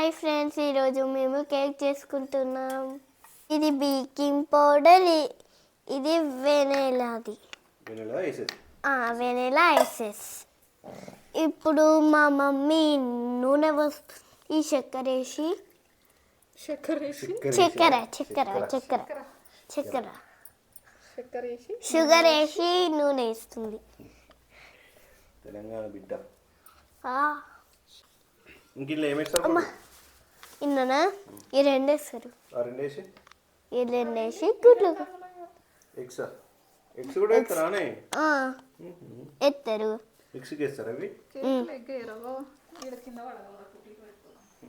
Hi friends, ఈరోజు మేము cake చేసుకుంటున్నాం. ఇది బేకింగ్ పౌడర్, ఇది వెనిలాది. Vanilla essence. ఇప్పుడు మా మమ్మీ నూనె ఈ చక్కెర వేసి షుగర్ వేసి నూనె వేస్తుంది. తెలంగాణ బిడ్డ. ఇన్ననా ఈ రెండు వేస్తారు. ఈ రెండు వేసి గుడ్లు ఎత్తారు.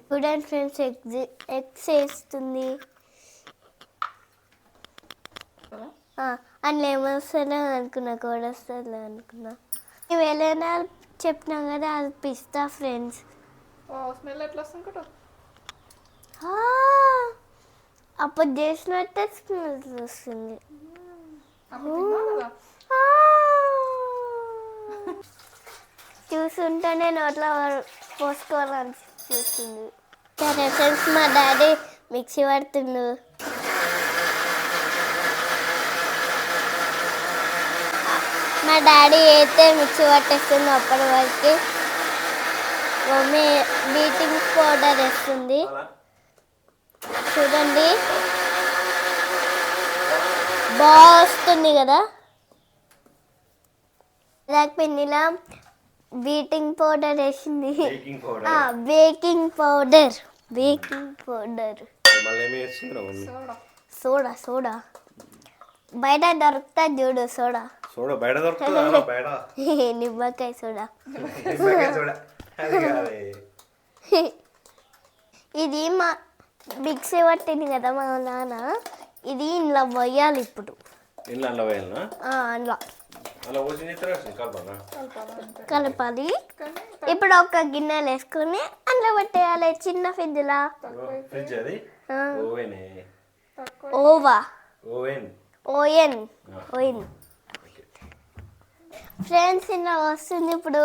చూడండి ఫ్రెండ్స్, ఎగ్స్ వేస్తుంది. అందులో ఏమొస్తుందో అనుకున్నా, కూడా వస్తుందో అనుకున్నా. వెళ్ళినా చెప్పినా కదా, అది పిస్తా ఫ్రెండ్స్. స్మెల్ ఎట్లా వస్తుంది కదా, అప్పుడు చేసినట్టే స్మెల్ వస్తుంది. చూస్తుంటేనే నోట్లో పోసుకోవాలని చూస్తుంది. సరే ఫ్రెండ్స్, మా డాడీ మిక్సీ పడుతుండు. మా డాడీ అయితే మిక్సీ పట్టేస్తుంది. అప్పటి వరకు మమ్మీ బీటింగ్ పౌడర్ వేస్తుంది. చూడండి, బాగా వస్తుంది కదా. పిండిలా బీటింగ్ పౌడర్ వేసింది. బేకింగ్ పౌడర్ సోడా బయట దొరుకుతుంది చూడు. సోడా బయట దొరుకుతుంది. నిమ్మకాయ సోడా. ఇది మా మిక్సీ పట్టింది కదా మా నాన్న. ఇది ఇంట్లో పోయాలి ఇప్పుడు. కలపాలి. ఇప్పుడు ఒక గిన్నెలు వేసుకొని అందులో పెట్టేయాలి. చిన్న ఫ్రిడ్జ్లా. ఓవెన్ ఫ్రెండ్స్, ఇలా వస్తుంది. ఇప్పుడు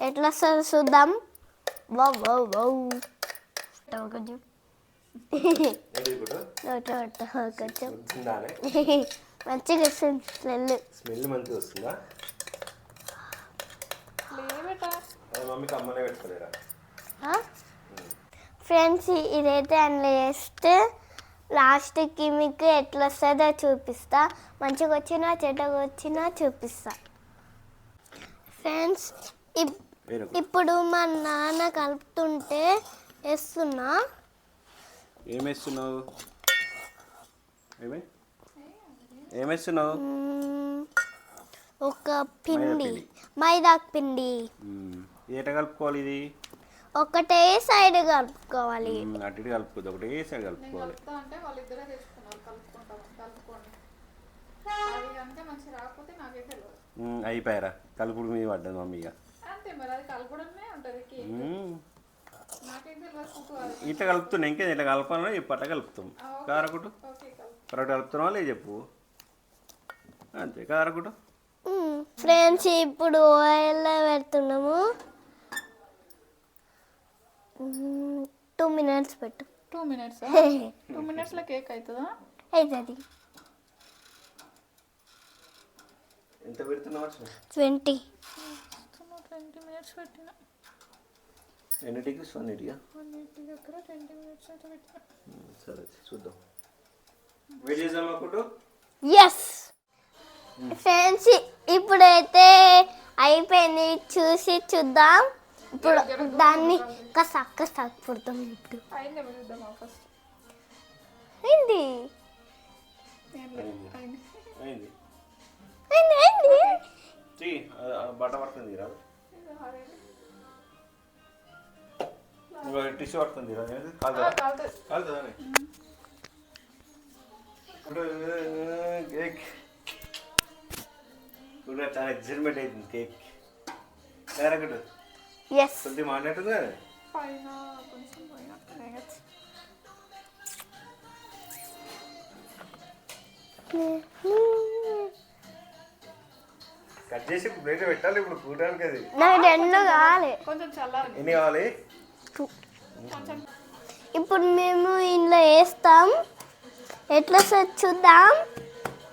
ఎట్లా వస్తుందో చూద్దాం. కొంచెం మంచిగా వస్తుంది. స్మెల్ మంచిగా వస్తుందా? ఫ్రెండ్స్, ఇదైతే అందులో వేస్తే లాస్ట్కి మీకు ఎట్లా వస్తుందో చూపిస్తా. మంచిగా వచ్చినా చెడ్డగా వచ్చినా చూపిస్తా. ఫ్రెండ్స్, ఇప్పుడు మా నాన్న కలుపుతుంటే వేస్తున్నా. ఏమేస్తున్నావు? ఒక పిండి, మైదా పిండి. ఏట కలుపుకోవాలి? ఇది ఒకటే సైడ్ కలుపుకోవాలి. అటు ఇటు కలుపుకోదు, ఒకటే సైడ్ కలుపుకోవాలి. అయిపోయారా? కలుపుడు మీద పడ్డది మమ్మీ. ఇట్లా కలుపుతున్నా, ఇంకేది ఇట్లా కలపాలని చెప్పు. అట్లా కలుపుతాం. కారకుటు కరెక్ట్ కలుపుతున్నావా లేదు చెప్పు. అంతే, కారకుటు. ఫ్రెండ్స్, ఇప్పుడు ఆయిల్లో పెడుతున్నాము. 2 minutes పెట్టు. 2 minutes? 2 minutes కేక్ అవుతుందా? అవుతుంది. ఎంత పెడుతున్నావు? 20 minutes పెట్టిన. ఎన్నిటికి? 180 దగ్గర 20 minutes అయితే పెట్టిన. సరే, చూద్దాం. వెయిట్ చేద్దాం అనుకుంటూ. ఎస్ ఫ్రెండ్స్, ఇప్పుడైతే అయిపోయింది. చూద్దాం. ఇప్పుడు దాన్ని కసా పుడతాం. ఇప్పుడు అయింది. బట్ట పడుతుంది రాదు, టిష్యూ పడుతుంది కాలుతుందా? కేక్ కూడా చాలా ఎక్సైట్మెంట్ అవుతుంది. కేక్ డైరెక్ట్ కొద్దిగా మాట్లాడుతుంది కదా. కట్ చేసి ప్లేట్ పెట్టాలి ఇప్పుడు కూటానికి. అది నాకు 2 కావాలి. కొంచెం చల్లారి. ఎన్ని కావాలి? 2. కొంచెం ఇప్పుడు మేము ఇందులో వేస్తాం. ఎట్లా వస్తుందో చూద్దాం.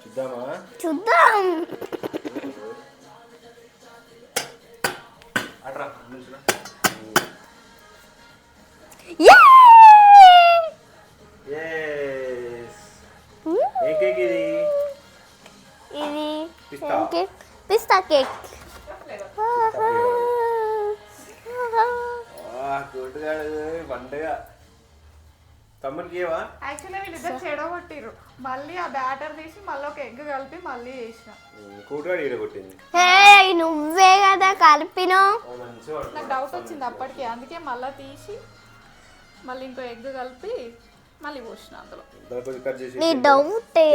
చూద్దామా? చూద్దాం. అట్రా నిల్చురా. Yay! Yes. ఏ కేక్ ఇది? ఇది పిస్తా. ఏం కేక్? పిస్తా కేక్. కొట్టుగాడు పండుగ. తమ్ముడికి ఏవా? యాక్చువల్లీ వీళ్ళిద్దరు చెడగొట్టిర్రు. మళ్ళీ ఆ బ్యాటర్ తీసి మళ్ళీ ఒక ఎగ్ కలిపి మళ్ళీ వేసిన. కూటుగాడు ఈడగొట్టింది. హే నువ్వే కదా కలిపినావు. మంచిగా నాకు డౌట్ వచ్చింది అప్పటికే, అందుకే మళ్ళీ తీసి మళ్ళీ ఇంకో ఎగ్ కలిపి మళ్ళీ పోసిన అందులో. కొంచెం కట్ చేసి నీ డౌటే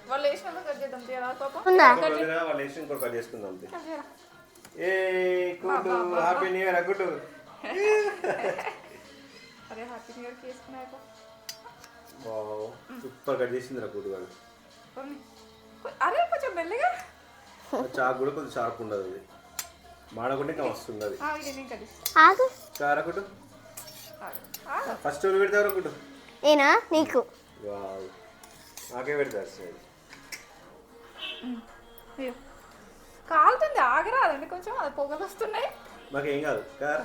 వాళ్ళు వేసినందుకు కట్ చేద్దాం తీరా పాపం. ఉందా? వాళ్ళు వేసి ఇంకోటి కట్ చేసుకుందాం అంతే. కట్ చేయరా. ఏ కూటు హ్యాపీ న్యూ ఇయర్ అగ్గుటు. అదే హ్యాపీ న్యూ ఇయర్కి వేసుకున్నాక సూపర్ కట్ చేసింది రా కూటుగాడు. అరే కొంచెం మెల్లగా చాకు కూడా కొంచెం షార్ప్ ఉండదు, అది మాడకుంటే ఇంకా వస్తుంది అది. ఇది నేను కట్ ఆగు. కారకుటు ఫస్ట్ ఎవరు పెడతారు ఒకటి? నేనా? నీకు. వావ్, నాకే పెడతారు సార్. కాలుతుంది, ఆగరాదండి కొంచెం, అది పొగలు వస్తున్నాయి. మాకేం కాదు కార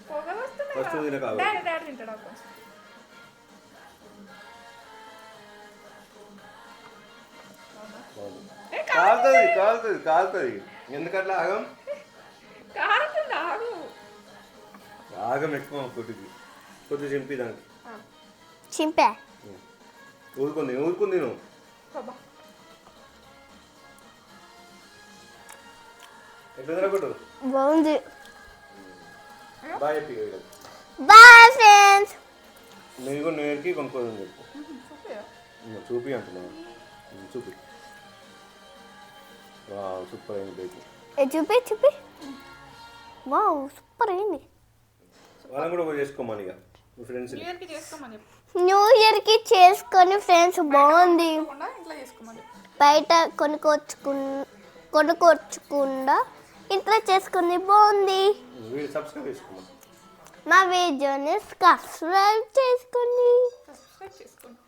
పొగలు ఫస్ట్ తిన కాదు. డాడీ డాడీ తింటాడు కొంచెం. కాలుతుంది కాలుతుంది కాలుతుంది. ఎందుకట్లా ఆగం? కాలుతుంది, ఆగు. ఆగం ఎక్కువ కొద్దికి కొద్దిగా చింపి దానికి చింపా. ఊరుకుంది ఊరుకుంది నువ్వు. బాబా ఎట్లా కొట్టు. బాగుంది. బాయ్ చెప్పి బాయ్ ఫ్రెండ్స్. నేను కూడా న్యూ ఇయర్కి కొనుక్కోదని చెప్పు. చూపియా? చూపి అంటున్నాను, చూపి. సూపర్ అయింది బేబీ. చూపి చూపి. వావ్ సూపర్ అయింది. వాళ్ళని కూడా ఒకటి చేసుకోమని ఇక మీ ఫ్రెండ్స్. న్యూ ఇయర్కి చేసుకోమని చెప్పు. న్యూ ఇయర్ కి చేసుకొని ఫ్రెండ్స్ బాగుంది. కాకుండా ఇంట్లో చేసుకోమని చెప్పు. బయట కొనుక్కొచ్చకుండా ఇంట్లో చేసుకుంది బాగుంది. వీడు సబ్స్క్రైబ్ చేసుకోమని. మా వీడియోని సబ్స్క్రైబ్ చేసుకోండి. సబ్స్క్రైబ్ చేసుకోండి.